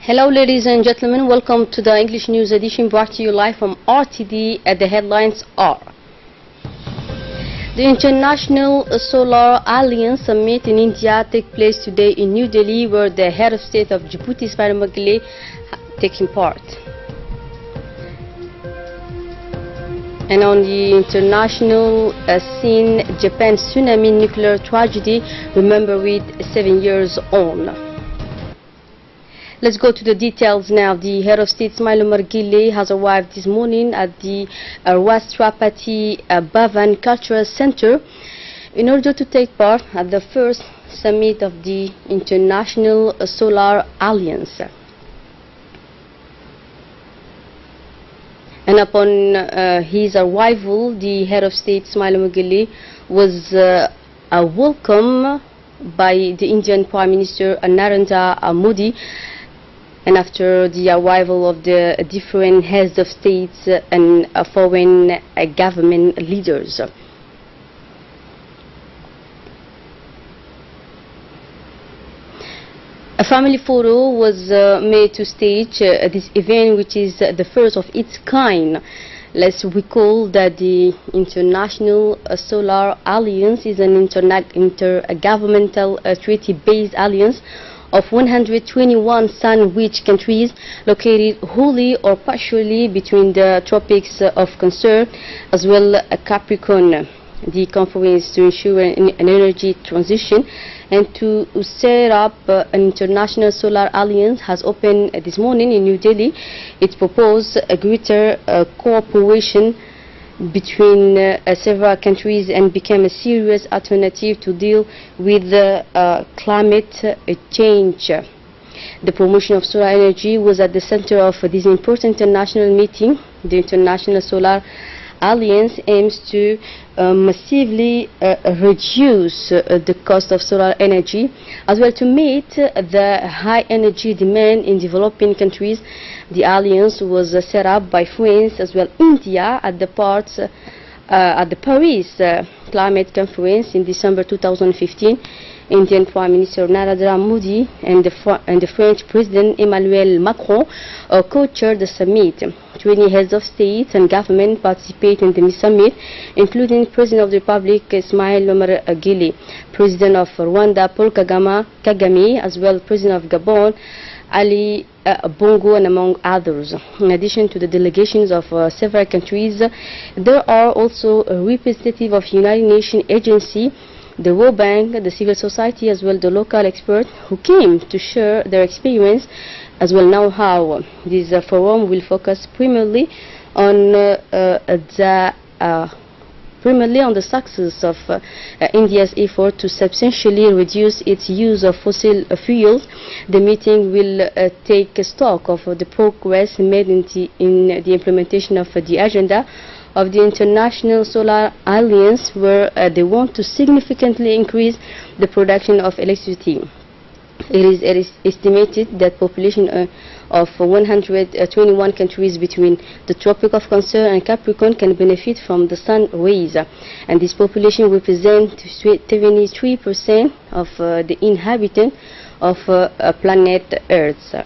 Hello ladies and gentlemen, welcome to the English News Edition brought to you live from RTD. The headlines are: the International Solar Alliance Summit in India takes place today in New Delhi, where the head of state of Djibouti, Ismail Anglais, taking part. And on the international scene, Japan's tsunami nuclear tragedy, remember with 7 years on. Let's go to the details now. The head of state, Ismail Anglais, has arrived this morning at the Rashtrapati Bhavan Cultural Center in order to take part at the first summit of the International Solar Alliance. And upon his arrival, the head of state, Ismail Anglais, was welcomed by the Indian Prime Minister Narendra Modi, and after the arrival of the different heads of states and foreign government leaders. A family photo was made to stage this event, which is the first of its kind. Let's recall that the International Solar Alliance is an intergovernmental treaty-based alliance of 121 sun-rich countries located wholly or partially between the tropics of Cancer as well as Capricorn. The conference to ensure an energy transition and to set up an international solar alliance has opened this morning in New Delhi. It proposed a greater cooperation between several countries and became a serious alternative to deal with climate change. The promotion of solar energy was at the center of this important international meeting. The International Solar Alliance aims to massively reduce the cost of solar energy, as well to meet the high energy demand in developing countries. The alliance was set up by France as well India at the Paris Climate Conference in December 2015. Indian Prime Minister Narendra Modi and the French President Emmanuel Macron co-chaired the summit. 20 heads of state and government participate in the summit, including President of the Republic Ismail Omar Guelleh, President of Rwanda Paul Kagame, as well President of Gabon Ali Bongo, and among others. In addition to the delegations of several countries, there are also representatives of United Nations agency, the World Bank, the civil society, as well the local experts who came to share their experience as well know-how. This forum will focus primarily on the success of India's effort to substantially reduce its use of fossil fuels. The meeting will take stock of the progress made in the implementation of the agenda of the International Solar Alliance, where they want to significantly increase the production of electricity. It is estimated that population of 121 countries between the Tropic of Cancer and Capricorn can benefit from the sun rays, and this population represents 73% of the inhabitants of planet Earth.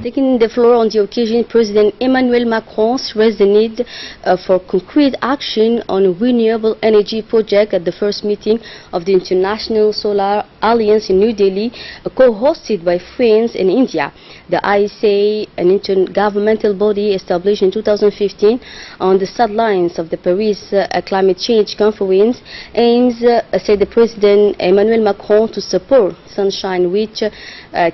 Taking the floor on the occasion, President Emmanuel Macron stressed the need for concrete action on renewable energy projects at the first meeting of the International Solar Alliance in New Delhi, co-hosted by France and India. The ISA, an intergovernmental body established in 2015 on the sidelines of the Paris Climate Change Conference, aims, said the President Emmanuel Macron, to support sunshine-rich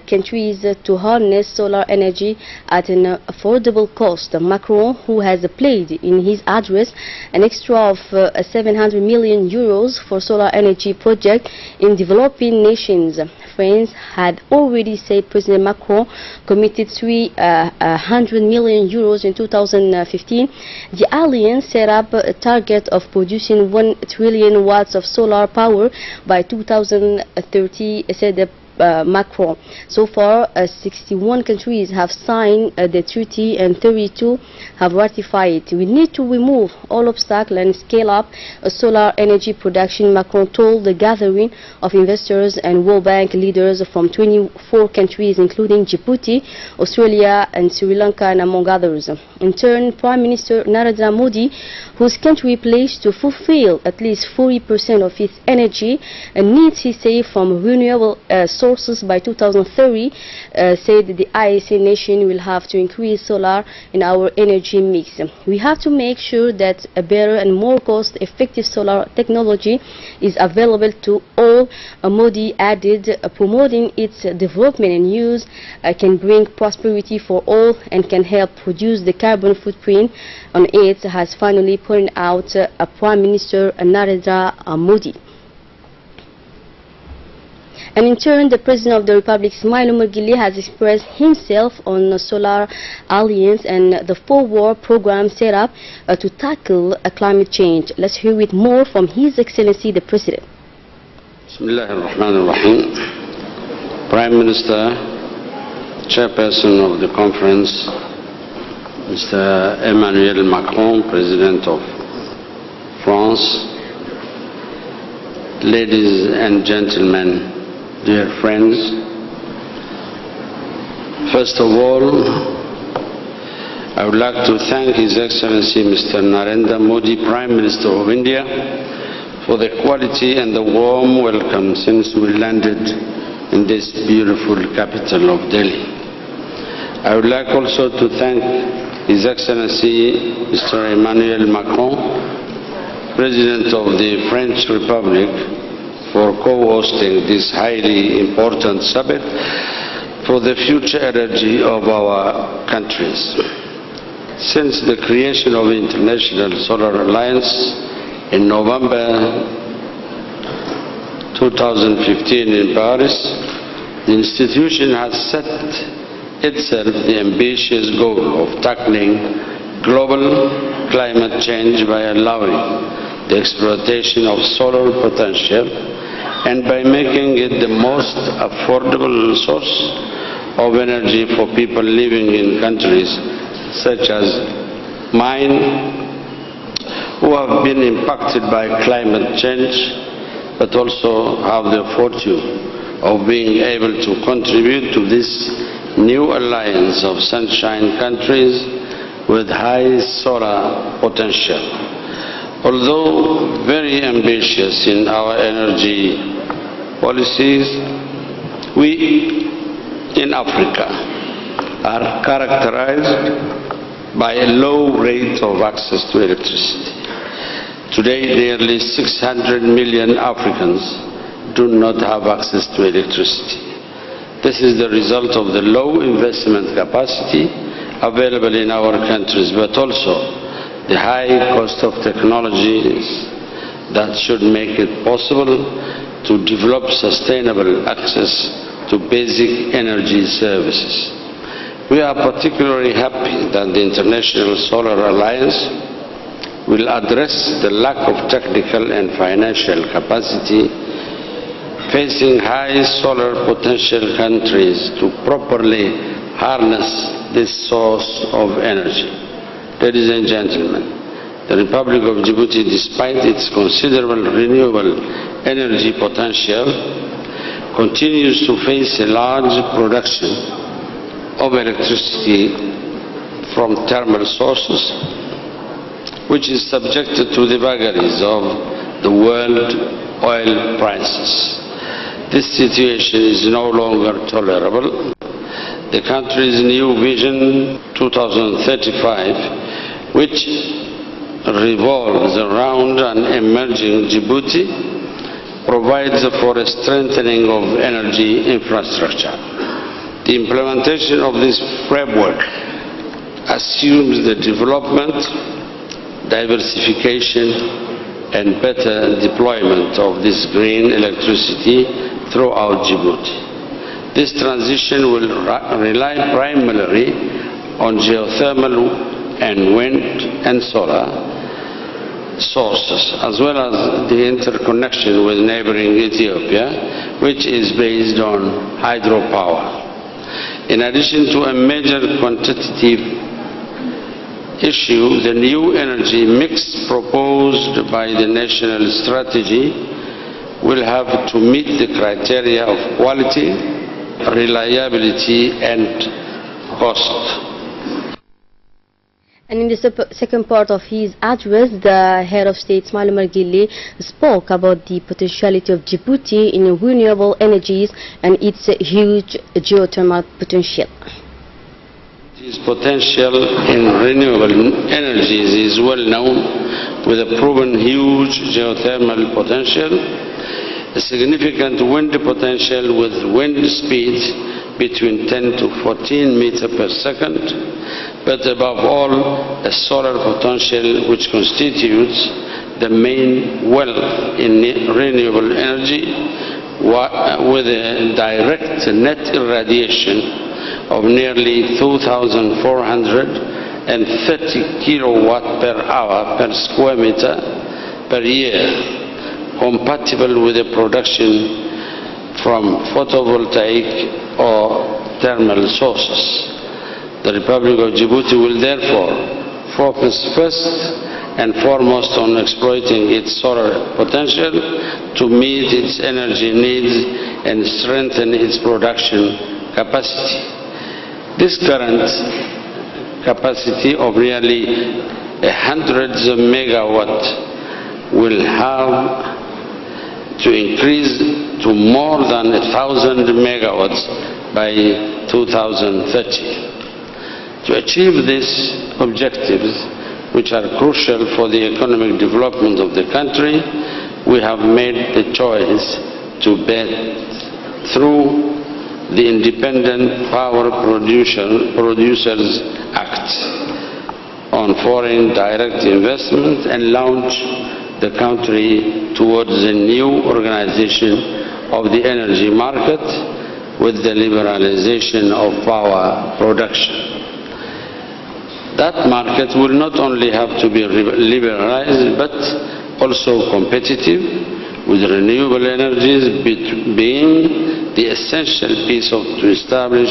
countries to harness solar energy at an affordable cost. Macron, who has pledged in his address an extra of 700 million euros for solar energy projects in developing nations. France had already said President Macron committed 300 million euros in 2015. The alliance set up a target of producing 1 trillion watts of solar power by 2030, said Macron. So far, 61 countries have signed the treaty and 32 have ratified it. We need to remove all obstacles and scale up solar energy production, Macron told the gathering of investors and World Bank leaders from 24 countries, including Djibouti, Australia and Sri Lanka, and among others. In turn, Prime Minister Narendra Modi, whose country pledged to fulfill at least 40% of its energy needs, he said, from renewable sources by 2030, said the ISA nation will have to increase solar in our energy mix. We have to make sure that a better and more cost-effective solar technology is available to all. Modi added, promoting its development and use can bring prosperity for all and can help reduce the carbon footprint on it, has finally pointed out Prime Minister Narendra Modi. And in turn, the President of the Republic, Ismail Omar Guelleh, has expressed himself on the Solar Alliance and the four-war program set up to tackle climate change. Let's hear it more from His Excellency the President. Bismillahirrahmanirrahim. Prime Minister, Chairperson of the conference, Mr. Emmanuel Macron, President of France, ladies and gentlemen, dear friends, first of all, I would like to thank His Excellency Mr. Narendra Modi, Prime Minister of India, for the quality and the warm welcome since we landed in this beautiful capital of Delhi. I would like also to thank His Excellency Mr. Emmanuel Macron, President of the French Republic, for co-hosting this highly important summit for the future energy of our countries. Since the creation of the International Solar Alliance in November 2015 in Paris, the institution has set itself the ambitious goal of tackling global climate change by allowing the exploitation of solar potential and by making it the most affordable source of energy for people living in countries such as mine, who have been impacted by climate change but also have the fortune of being able to contribute to this new alliance of sunshine countries with high solar potential. Although very ambitious in our energy policies, we in Africa are characterized by a low rate of access to electricity. Today, nearly 600 million Africans do not have access to electricity. This is the result of the low investment capacity available in our countries, but also the high cost of technologies that should make it possible to develop sustainable access to basic energy services. We are particularly happy that the International Solar Alliance will address the lack of technical and financial capacity facing high solar potential countries to properly harness this source of energy. Ladies and gentlemen, the Republic of Djibouti, despite its considerable renewable energy potential, continues to face a large production of electricity from thermal sources, which is subjected to the vagaries of the world oil prices. This situation is no longer tolerable. The country's new Vision 2035, which revolves around an emerging Djibouti, provides for a strengthening of energy infrastructure. The implementation of this framework assumes the development, diversification, and better deployment of this green electricity throughout Djibouti. This transition will rely primarily on geothermal and wind and solar sources, as well as the interconnection with neighboring Ethiopia, which is based on hydropower. In addition to a major quantitative issue, the new energy mix proposed by the national strategy will have to meet the criteria of quality, reliability, and cost. And in the second part of his address, the head of state, Ismail Omar Guelleh, spoke about the potentiality of Djibouti in renewable energies and its huge geothermal potential. Its potential in renewable energies is well known, with a proven huge geothermal potential, a significant wind potential with wind speeds between 10 to 14 meters per second, but above all, a solar potential which constitutes the main wealth in renewable energy, with a direct net irradiation of nearly 2,430 kilowatt per hour per square meter per year, compatible with the production from photovoltaic or thermal sources. The Republic of Djibouti will therefore focus first and foremost on exploiting its solar potential to meet its energy needs and strengthen its production capacity. This current capacity of nearly 100 megawatts will have to increase to more than 1,000 megawatts by 2030. To achieve these objectives, which are crucial for the economic development of the country, we have made the choice to bet through the Independent Power Producers Act on foreign direct investment and launch the country towards a new organization of the energy market with the liberalization of power production. That market will not only have to be liberalized but also competitive, with renewable energies being the essential piece to establish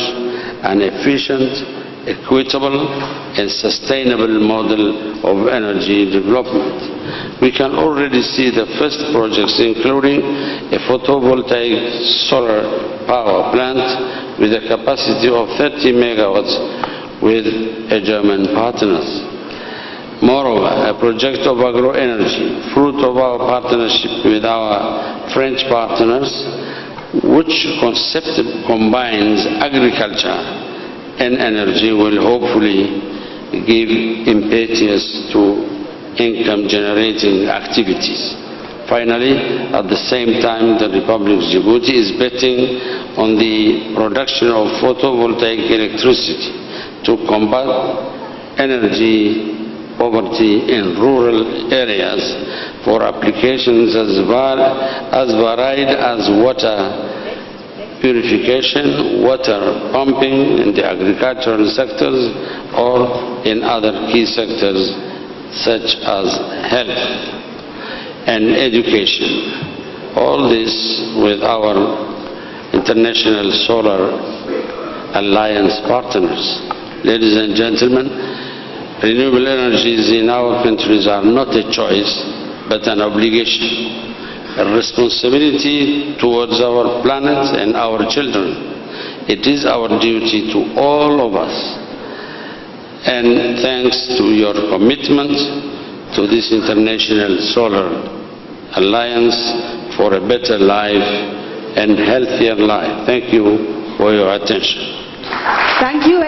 an efficient, equitable, and sustainable model of energy development. We can already see the first projects, including a photovoltaic solar power plant with a capacity of 30 megawatts with a German partners. Moreover, a project of agro-energy, fruit of our partnership with our French partners, which concept combines agriculture and energy, will hopefully give impetus to income-generating activities. Finally, at the same time, the Republic of Djibouti is betting on the production of photovoltaic electricity to combat energy poverty in rural areas for applications as varied as water purification, water pumping in the agricultural sectors, or in other key sectors such as health and education. All this with our international solar alliance partners. Ladies and gentlemen, renewable energies in our countries are not a choice, but an obligation, a responsibility towards our planet and our children. It is our duty to all of us. And thanks to your commitment to this international solar alliance for a better life and healthier life. Thank you for your attention. Thank you.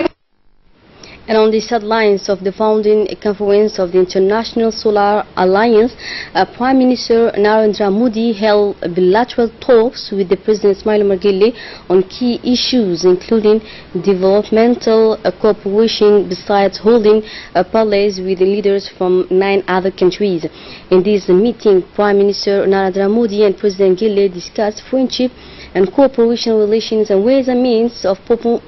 And on the sidelines of the founding conference of the International Solar Alliance, Prime Minister Narendra Modi held bilateral talks with the President Ismail Omar Guelleh on key issues, including developmental cooperation, besides holding parleys with the leaders from 9 other countries. In this meeting, Prime Minister Narendra Modi and President Guelleh discussed friendship and cooperation relations and ways and means of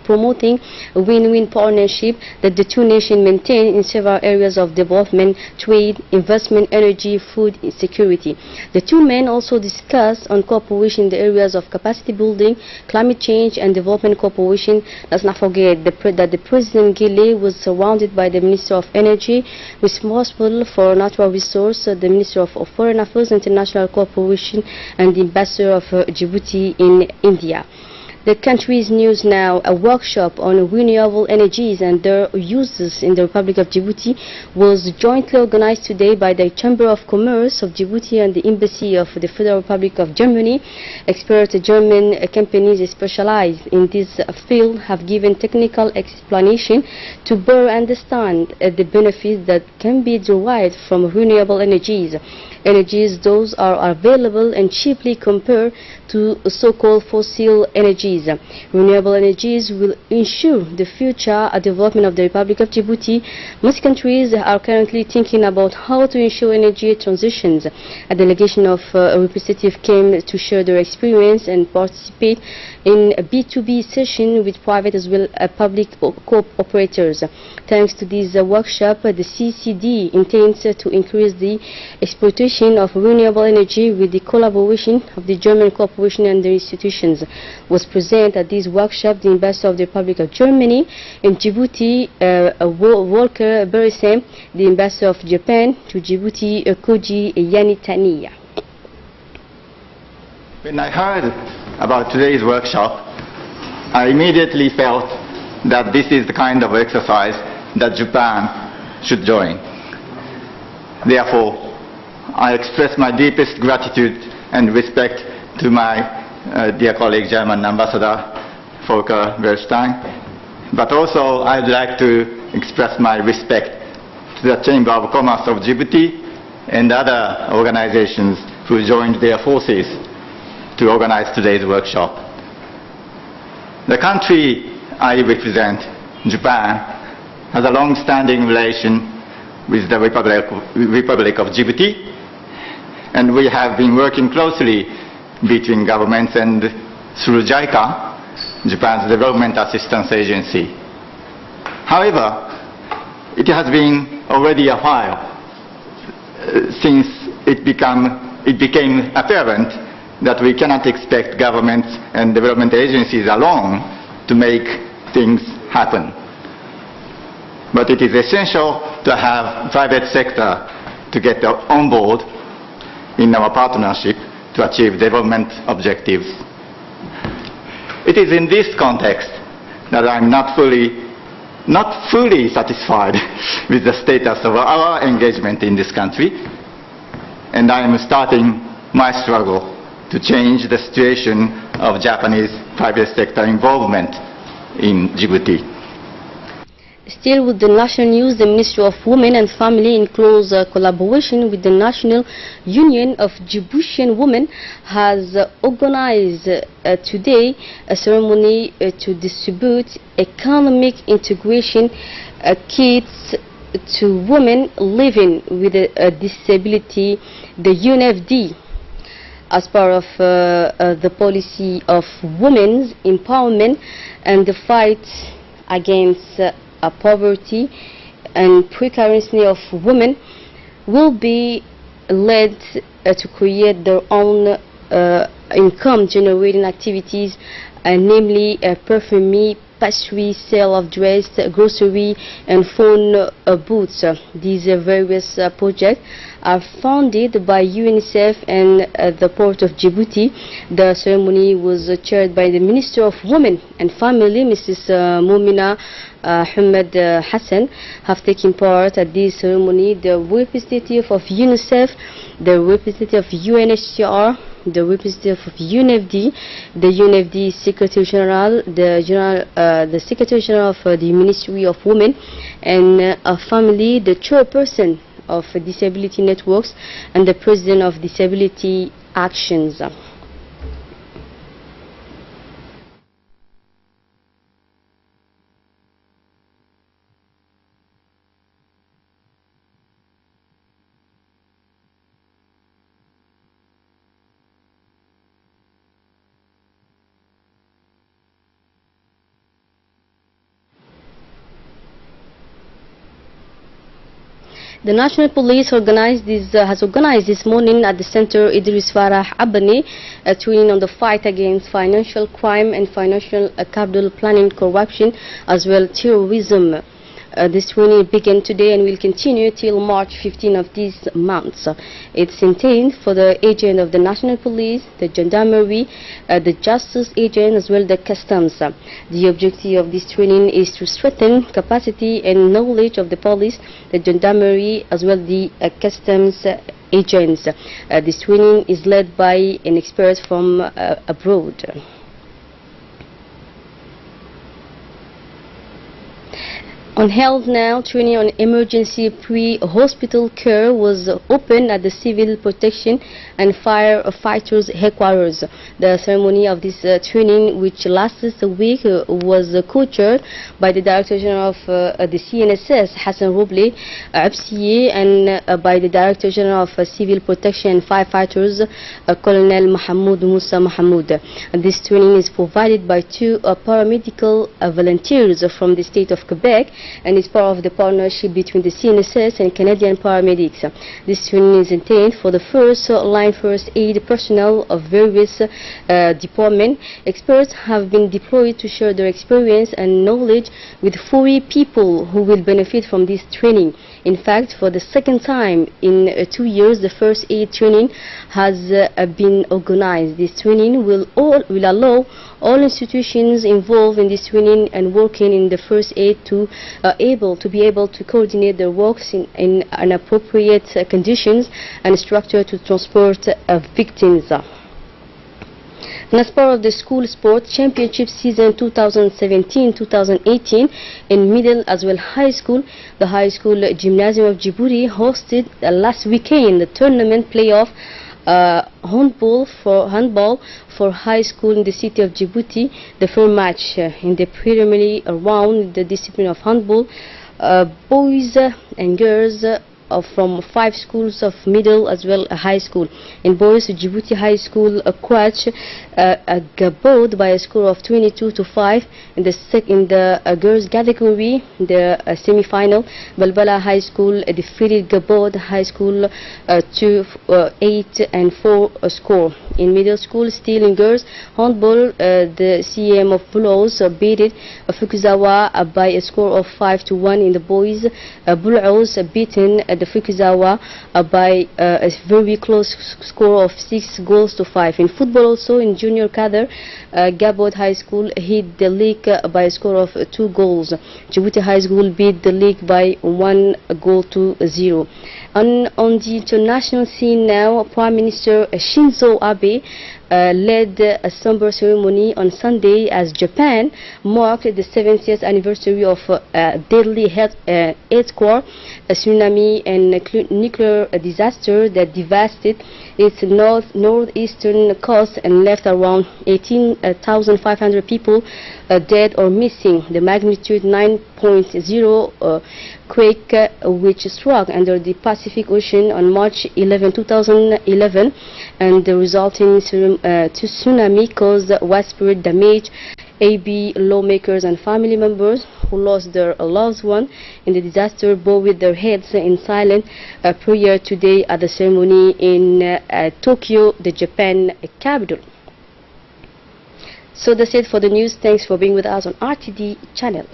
promoting a win-win partnership that the two nations maintain in several areas of development, trade, investment, energy, food security. The two men also discussed on cooperation in the areas of capacity building, climate change and development cooperation. Let's not forget that the President Guelleh was surrounded by the Minister of Energy, responsible for natural resources, the Minister of Foreign Affairs, International Cooperation and the Ambassador of Djibouti in India. The country's news now, a workshop on renewable energies and their uses in the Republic of Djibouti was jointly organized today by the Chamber of Commerce of Djibouti and the Embassy of the Federal Republic of Germany. Expert German companies specialized in this field have given technical explanation to better understand the benefits that can be derived from renewable energies. Those are available and cheaply compared to so-called fossil energies. Renewable energies will ensure the future development of the Republic of Djibouti. Most countries are currently thinking about how to ensure energy transitions. A delegation of representatives came to share their experience and participate in a B2B session with private as well as public operators. Thanks to this workshop, the CCD intends to increase the exploitation of renewable energy with the collaboration of the German corporation and their institutions. Was present at this workshop the Ambassador of the Republic of Germany in Djibouti, Volker Beresem, the Ambassador of Japan to Djibouti, Koji Yanitania. When I heard about today's workshop, I immediately felt that this is the kind of exercise that Japan should join. Therefore, I express my deepest gratitude and respect to my dear colleague, German Ambassador Volker Beresem, but also I'd like to express my respect to the Chamber of Commerce of Djibouti and other organizations who joined their forces to organize today's workshop. The country I represent, Japan, has a long-standing relation with the Republic of Djibouti, and we have been working closely between governments and through JICA, Japan's Development Assistance Agency. However, it has been already a while since it became apparent that we cannot expect governments and development agencies alone to make things happen. But it is essential to have private sector to get on board in our partnership to achieve development objectives. It is in this context that I'm not fully satisfied with the status of our engagement in this country, and I am starting my struggle to change the situation of Japanese private sector involvement in Djibouti. Still with the national news, the Ministry of Women and Family, in close collaboration with the National Union of Djiboutian Women, has organized today a ceremony to distribute economic integration kits to women living with a disability, the UNFD, as part of the policy of women's empowerment and the fight against poverty and precarity of women, will be led to create their own income generating activities namely perfumery, pastry, sale of dress, grocery, and phone booths. These various projects are funded by UNICEF and the Port of Djibouti. The ceremony was chaired by the Minister of Women and Family, Mrs. Moumina Ahmed Hassan. Have taken part at this ceremony the representative of UNICEF, the representative of UNHCR, the representative of UNFD, the UNFD Secretary General, the Secretary General of the Ministry of Women and Family, the chairperson of Disability Networks, and the President of Disability Actions. The National Police has organized this morning at the Center Idris Farah Abani a training on the fight against financial crime and financial capital planning, corruption, as well terrorism. This training began today and will continue till March 15 of this month. It's intended for the agent of the National Police, the Gendarmerie, the Justice agent, as well the Customs. The objective of this training is to strengthen capacity and knowledge of the police, the Gendarmerie, as well the Customs agents. This training is led by an expert from abroad. On health now, training on emergency pre-hospital care was opened at the Civil Protection and Firefighters Headquarters. The ceremony of this training, which lasted a week, was co-chaired by the Director General of the CNSS, Hassan Roble Absiye, and by the Director General of Civil Protection and Firefighters, Colonel Mahmoud Musa Mahmoud. This training is provided by two paramedical volunteers from the state of Quebec, and is part of the partnership between the CNSS and Canadian paramedics. This training is intended for the first-line first aid personnel of various departments. Experts have been deployed to share their experience and knowledge with 40 people who will benefit from this training. In fact, for the second time in 2 years, the first aid training has been organized. This training will allow all institutions involved in this training and working in the first aid to be able to coordinate their works in appropriate conditions and structure to transport victims. And as part of the school sport championship season 2017-2018 in middle as well high school, the High School Gymnasium of Djibouti hosted last weekend the tournament playoff handball for high school in the city of Djibouti. The first match in the preliminary round, the discipline of handball, boys and girls from 5 schools of middle as well high school. In boys, Djibouti High School quashed Gabod by a score of 22-5. In the girls category, the semi-final, Balbala High School defeated Gabod High School to 8-4 score. In middle school, still in girls handball, the CM of Bulaos beat Fukuzawa by a score of 5-1. In the boys, Bulaos beaten the Fukuzawa by a very close score of 6-5. In football also, in junior cadre, Gabod High School hit the league by a score of 2 goals. Djibouti High School beat the league by 1-0. On the international scene now, Prime Minister Shinzo Abe led a somber ceremony on Sunday as Japan marked the 70th anniversary of deadly earthquake, a tsunami and nuclear disaster that devastated its northeastern coast and left around 18,500 people dead or missing. The magnitude 9.0 quake which struck under the Pacific Ocean on March 11, 2011, and the resulting tsunami caused widespread damage. AB lawmakers and family members who lost their loved one in the disaster bowed their heads in silent prayer today at the ceremony in Tokyo, the Japan capital. So that's it for the news. Thanks for being with us on RTD channel.